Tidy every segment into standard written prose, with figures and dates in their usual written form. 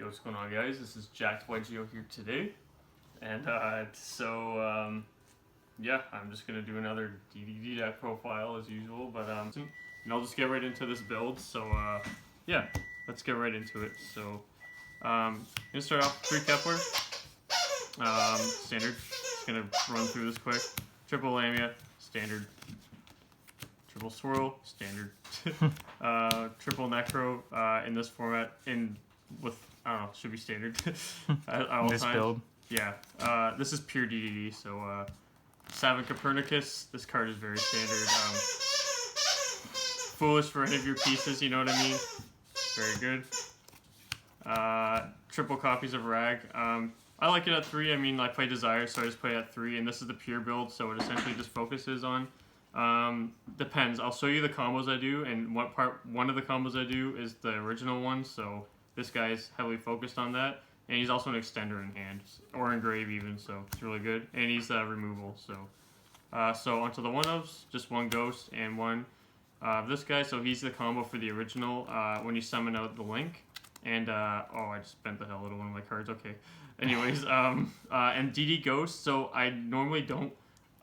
Yo, what's going on, guys? This is Jacked YGO here today, and yeah, I'm just gonna do another DDD deck profile as usual, but and I'll just get right into this build. So yeah, let's get right into it. So I'm gonna start off with 3 Kepler, standard. Just gonna run through this quick. Triple Lamia, standard. Triple Swirl, standard. Triple Necro in this format with, I don't know, should be standard. This build? Yeah. This is pure DDD, so Savin Copernicus, this card is very standard. Foolish for any of your pieces, you know what I mean? Very good. Triple copies of Rag. I like it at 3. I mean, I play Desire, so I just play it at 3, and this is the pure build, so it essentially just focuses on depends. I'll show you the combos I do, and one of the combos I do is the original one, so this guy's heavily focused on that, and he's also an extender in hand, or engrave even, so it's really good, and he's removal, so onto the one-ofs, just 1 ghost and 1 of this guy, so he's the combo for the original when you summon out the link, and oh, I just bent the hell out of one of my cards, okay. Anyways, and DD Ghost, so I normally don't,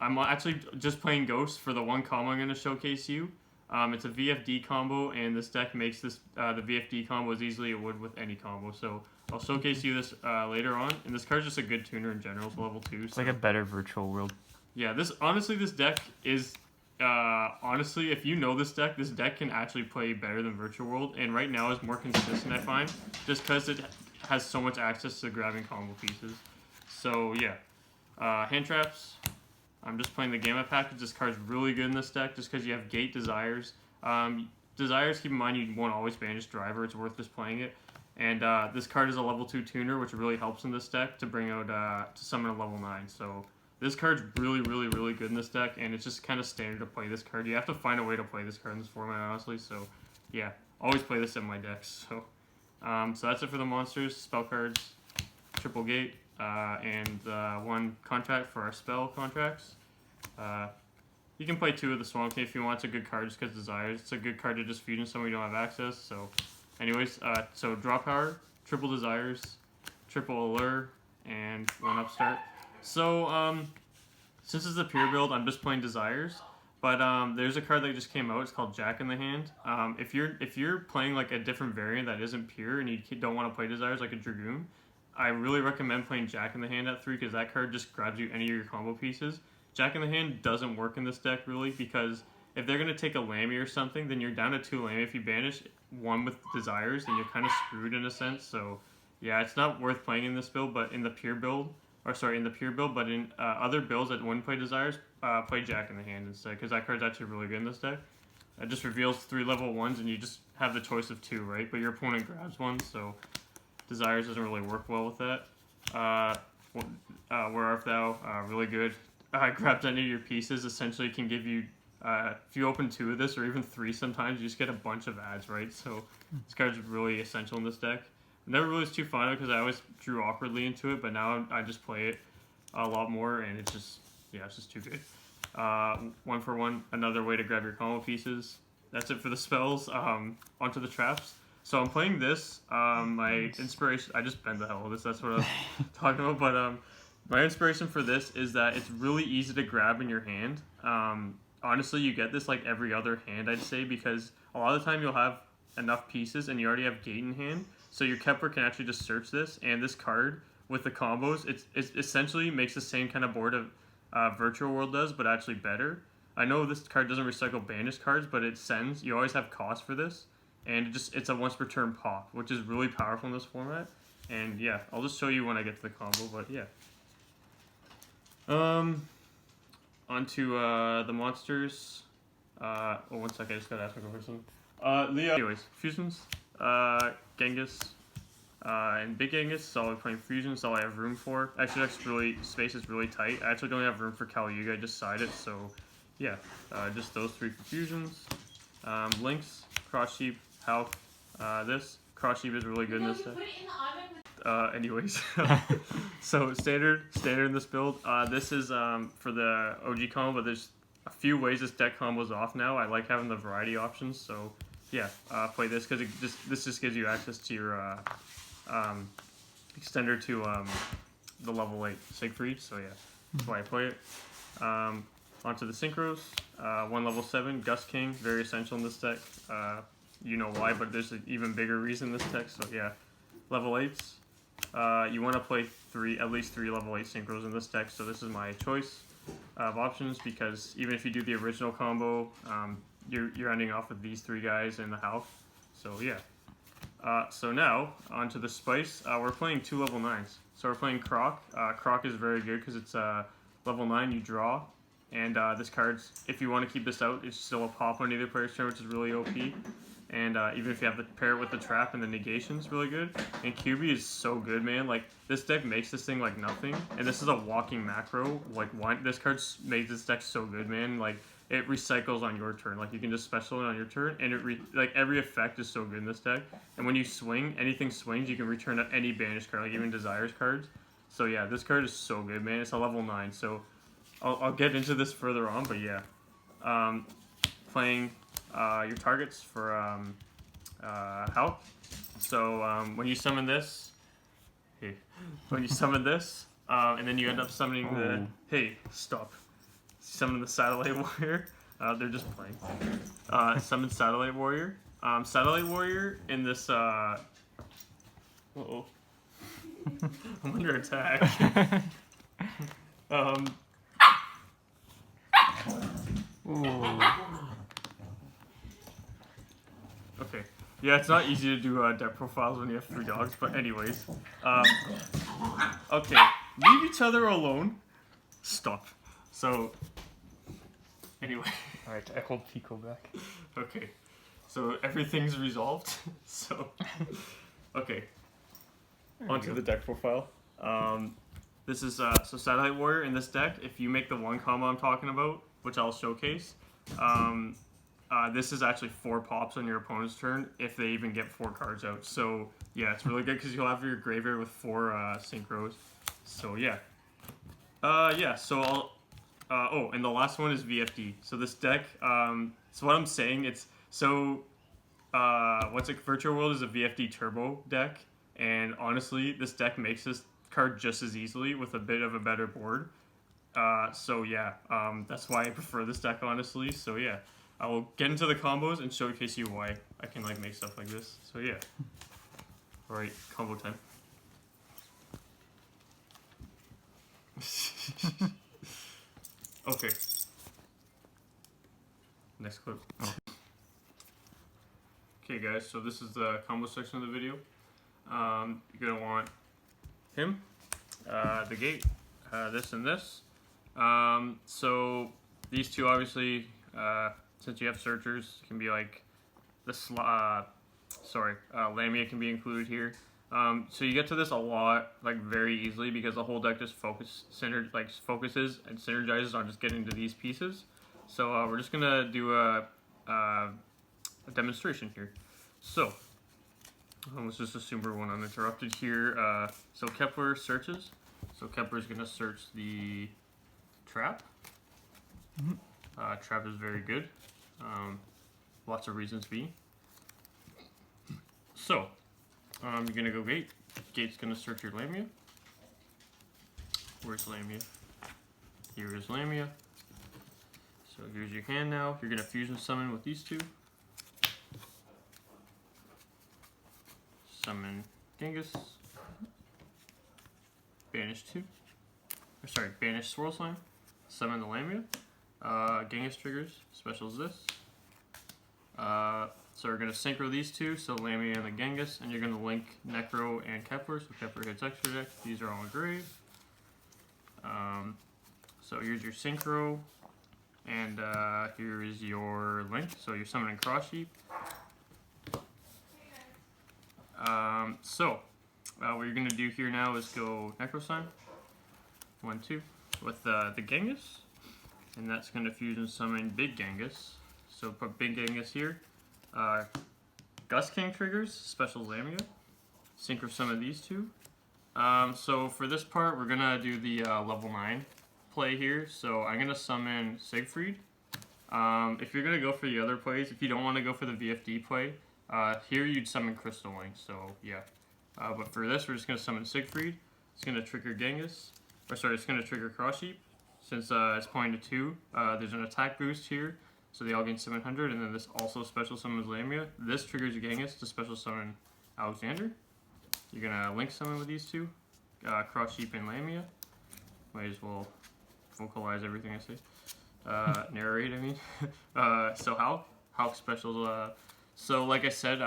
I'm actually just playing Ghost for the 1 combo I'm going to showcase you. It's a VFD combo, and this deck makes this the VFD combo as easily as it would with any combo. So I'll showcase you this later on. And this card's just a good tuner in general. It's level 2. It's like a better virtual world. Yeah, this deck is honestly, if you know this deck can actually play better than Virtual World. And right now is more consistent, I find, just because it has so much access to grabbing combo pieces. So yeah, hand traps. I'm just playing the Gamma package. This card's really good in this deck just because you have Gate Desires. Desires, keep in mind, you won't always banish Driver. It's worth just playing it. And this card is a level 2 tuner, which really helps in this deck to bring out, to summon a level 9. So this card's really, really, really good in this deck, and it's just kind of standard to play this card. You have to find a way to play this card in this format, honestly. So yeah, always play this in my decks. So, so that's it for the monsters, spell cards, triple gate. And 1 contract for our spell contracts. You can play 2 of the Swamp King if you want. It's a good card just because Desires. It's a good card to just fusion someone you don't have access. So, anyways, so draw power, triple Desires, triple Allure, and 1 Upstart. So, since it's a pure build, I'm just playing Desires. But there's a card that just came out. It's called Jack in the Hand. If you're playing like a different variant that isn't pure and you don't want to play Desires like a Dragoon, I really recommend playing Jack in the Hand at 3 because that card just grabs you any of your combo pieces. Jack in the Hand doesn't work in this deck really because if they're going to take a Lamia or something, then you're down to 2 Lamia. If you banish 1 with Desires, then you're kind of screwed in a sense. So yeah, it's not worth playing in this build, but in the pure build, but in other builds that wouldn't play Desires, play Jack in the Hand instead because that card's actually really good in this deck. It just reveals 3 level 1s and you just have the choice of 2, right? But your opponent grabs 1, so Desires doesn't really work well with that. Where Art Thou, really good. Grabs any of your pieces, essentially can give you, if you open 2 of this, or even 3 sometimes, you just get a bunch of ads, right? So this card's really essential in this deck. I never really was too fond of it because I always drew awkwardly into it, but now I just play it a lot more, and it's just, yeah, it's just too good. 1 for 1, another way to grab your combo pieces. That's it for the spells. Onto the traps. So I'm playing this, my inspiration, I just bent the hell out of this, that's what I was talking about, but my inspiration for this is that it's really easy to grab in your hand. Honestly, you get this like every other hand, I'd say, because a lot of the time you'll have enough pieces and you already have Gate in hand, so your Kepler can actually just search this, and this card with the combos, it essentially makes the same kind of board of Virtual World does, but actually better. I know this card doesn't recycle banished cards, but it sends, you always have cost for this. And it's a once per turn pop, which is really powerful in this format. And yeah, I'll just show you when I get to the combo, but yeah. Onto the monsters. Oh, 1 second, I just gotta ask my question. Anyways, fusions. Genghis. And Big Genghis, so I'll be playing fusions, all I have room for. Actually, space is really tight. I actually don't have room for Caliuga, I just side it, so yeah. Just those 3 for fusions. Lynx, Cross Sheep, Half, this. Cross Sheep is really good in this deck. Anyways, so standard in this build. This is for the OG combo, but there's a few ways this deck combos off now. I like having the variety options, so yeah, play this because this just gives you access to your extender to the level 8 Siegfried, so yeah, that's why I play it. Onto the synchros, 1 level 7 Gust King, very essential in this deck. You know why, but there's an even bigger reason in this deck, so yeah. Level 8s, you want to play at least 3 level 8 synchros in this deck, so this is my choice of options, because even if you do the original combo, you're ending off with these 3 guys in the house, so yeah. So now, onto the spice, we're playing 2 level 9s. So we're playing Croc. Croc is very good because it's level 9, you draw, and this card's, if you want to keep this out, it's still a pop on either player's turn, which is really OP. And even if you have to pair it with the trap and the negation, is really good. And QB is so good, man. Like, this deck makes this thing like nothing. And this is a walking macro. Like, this card makes this deck so good, man. Like, it recycles on your turn. Like, you can just special it on your turn, and like every effect is so good in this deck. And when you swing, anything swings, you can return any banished card, like even Desires cards. So yeah, this card is so good, man. It's a level 9. So I'll get into this further on, but yeah, playing your targets for health. So when you summon this, and then you end up summoning the summon the Satellite Warrior. They're just playing. Summon Satellite Warrior. Satellite Warrior in this. Uh-oh. I'm under attack. Okay. Yeah, it's not easy to do deck profiles when you have 3 dogs, but anyways. Okay. Leave each other alone. Stop. So, anyway. Alright, I hold Pico back. Okay. So, everything's resolved. So, okay. Onto the deck profile. This is, so Satellite Warrior in this deck, if you make the 1 combo I'm talking about, which I'll showcase, this is actually 4 pops on your opponent's turn, if they even get 4 cards out. So, yeah, it's really good because you'll have your graveyard with 4 synchros. So, yeah. So I'll... and the last one is VFD. So this deck, so what I'm saying, it's... So, Virtual World is a VFD Turbo deck, and honestly, this deck makes this card just as easily with a bit of a better board. So yeah, that's why I prefer this deck, honestly. So yeah, I will get into the combos and showcase you why I can like make stuff like this. So yeah. Alright, combo time. Okay. Next clip. Oh. Okay guys, so this is the combo section of the video. You're gonna want him, the gate, this and this. So these two obviously, since you have searchers, can be like Lamia can be included here. So you get to this a lot, like very easily, because the whole deck just focuses and synergizes on just getting to these pieces. So we're just gonna do a demonstration here. So let's just assume we're uninterrupted here. So Kepler searches. So Kepler's gonna search the trap. Trap is very good. Lots of reasons being. So you're gonna go gate. Gate's gonna search your Lamia. Where's Lamia? Here is Lamia. So here's your hand now. You're gonna fusion summon with these two. Summon Genghis. Banish 2. Banish Swirl Slime. Summon the Lamia. Genghis triggers. Specials this. So we're going to synchro these two, so Lamia and the Genghis, and you're going to link Necro and Kepler, so Kepler hits extra deck. These are all engraved. So here's your synchro, and here is your link, so you're summoning Cross Sheep. What you're going to do here now is go Necro Slime, 1, 2, with the Genghis, and that's going to fusion summon Big Genghis. So put Big Genghis here. Gust King triggers, special Lamia. Synchro summon these two. So for this part, we're going to do the level 9 play here. So I'm going to summon Siegfried. If you're going to go for the other plays, if you don't want to go for the VFD play, here you'd summon Crystal Link. So yeah. But for this, we're just gonna summon Siegfried. It's gonna trigger Genghis, or sorry, it's gonna trigger Cross Sheep. Since it's pointing to 2, there's an attack boost here, so they all gain 700, and then this also special summons Lamia. This triggers Genghis to special summon Alexander. You're gonna link summon with these two, Cross Sheep and Lamia. Might as well vocalize everything I say. Narrate, I mean. So Hulk special. So like I said,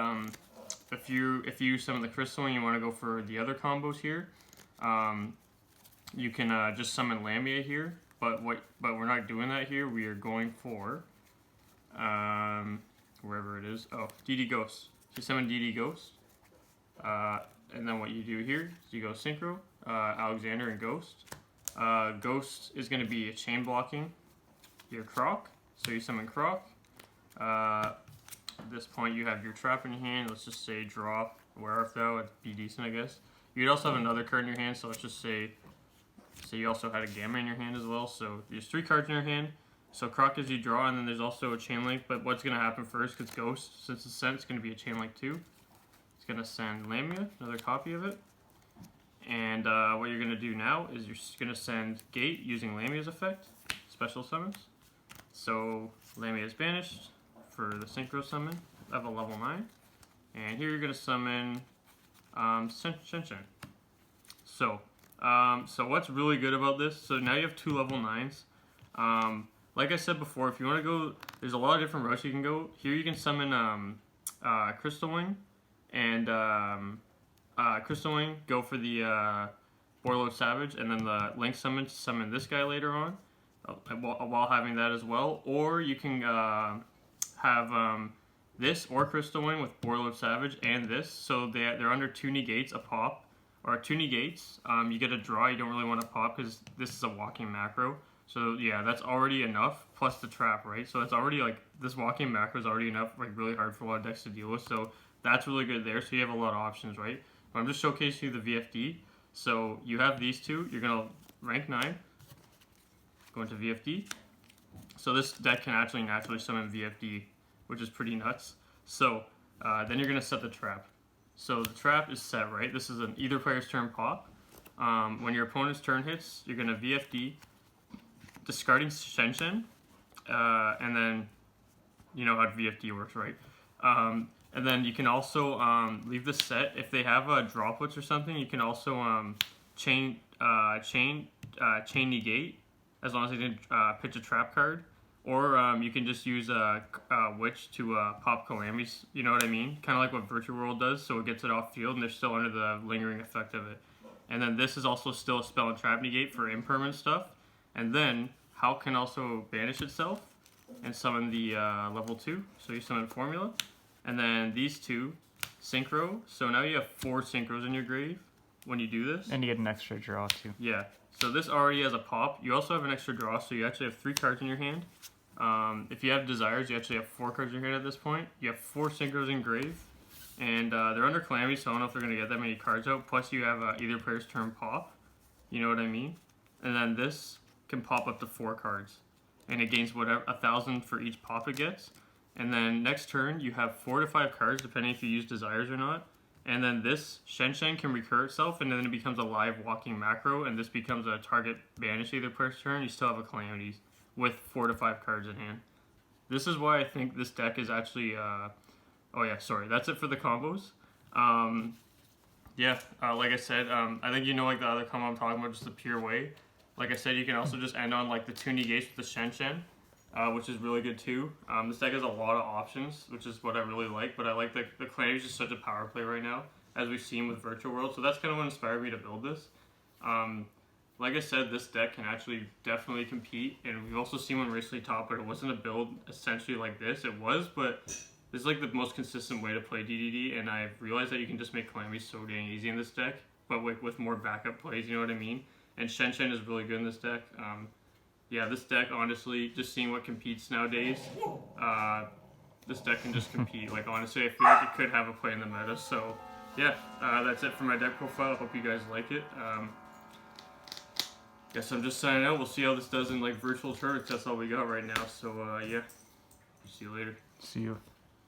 if you summon the crystal and you want to go for the other combos here, you can just summon Lamia here. But we're not doing that here. We are going for wherever it is. Oh, DD Ghost. So you summon DD Ghost. And then what you do here is you go Synchro, Alexander, and Ghost. Ghost is going to be a chain blocking your Croc. So you summon Croc. At this point, you have your trap in your hand. Let's just say draw Where Art Thou. It'd be decent, I guess. You could also have another card in your hand. So let's just say you also had a Gamma in your hand as well. So there's 3 cards in your hand. So Croc gives you draw, and then there's also a chain link. But what's going to happen first, because Ghost, since it's sent, it's going to be a chain link too. It's going to send Lamia, another copy of it. And what you're going to do now is you're just going to send Gate using Lamia's effect, special summons. So Lamia is banished for the Synchro summon of a level 9. And here you're going to summon Shen. So what's really good about this, so now you have 2 level 9s. Like I said before, if you want to go, there's a lot of different routes you can go. Here you can summon Crystal Wing, and Crystal Wing, go for the Borlo Savage, and then the Link summon to summon this guy later on, while having that as well. Or you can have this or Crystal Wing with Borlo Savage and this, so they're under 2 negates a pop, or 2 negates. You get a draw, you don't really want to pop because this is a walking macro. So yeah, that's already enough, plus the trap, right? So that's already like, this walking macro is already enough, like really hard for a lot of decks to deal with. So that's really good there, so you have a lot of options, right? But I'm just showcasing you the VFD. So you have these 2, you're gonna rank 9, go into VFD. So this deck can actually naturally summon VFD, which is pretty nuts. So then you're gonna set the trap. So the trap is set, right? This is an either player's turn pop. When your opponent's turn hits, you're gonna VFD, discarding Shen, and then you know how VFD works, right? And then you can also leave this set. If they have droplets or something, you can also chain negate, as long as they didn't pitch a trap card. Or you can just use Witch to pop Calamities, you know what I mean? Kind of like what Virtual World does, so it gets it off field and they're still under the lingering effect of it. And then this is also still a spell and trap negate for impermanent stuff. And then Hulk can also banish itself and summon the level 2. So you summon Formula. And then these 2, Synchro. So now you have 4 Synchros in your grave when you do this. And you get an extra draw too. Yeah. So this already has a pop. You also have an extra draw, so you actually have 3 cards in your hand. If you have Desires, you actually have 4 cards in your hand at this point. You have 4 Synchros in grave. And they're under Calamity, so I don't know if they're going to get that many cards out. Plus you have either player's turn pop. You know what I mean? And then this can pop up to 4 cards. And it gains whatever 1,000 for each pop it gets. And then next turn, you have 4 to 5 cards, depending if you use Desires or not. And then this Shen can recur itself, and then it becomes a live walking macro, and this becomes a target banish either player's turn. You still have a Calamities with 4 to 5 cards in hand. This is why I think this deck is actually... oh yeah, sorry. That's it for the combos. Yeah, like I said, I think you know like the other combo I'm talking about, just the pure way. Like I said, you can also just end on like the 2 negates with the Shen. Which is really good too. This deck has a lot of options, which is what I really like, but I like the Calamity is just such a power play right now, as we've seen with Virtual World, so that's kind of what inspired me to build this. Like I said, this deck can actually definitely compete, and we've also seen when recently top, but it wasn't a build essentially like this. It was, but this is like the most consistent way to play DDD, and I've realized that you can just make Calamity so dang easy in this deck, but with more backup plays, you know what I mean? And Shen is really good in this deck. Yeah, this deck, honestly, just seeing what competes nowadays, this deck can just compete. Like, honestly, I feel like it could have a play in the meta. So, yeah, that's it for my deck profile. Hope you guys like it. Guess I'm just signing out. We'll see how this does in, like, virtual tournaments. That's all we got right now. So, yeah, see you later. See you.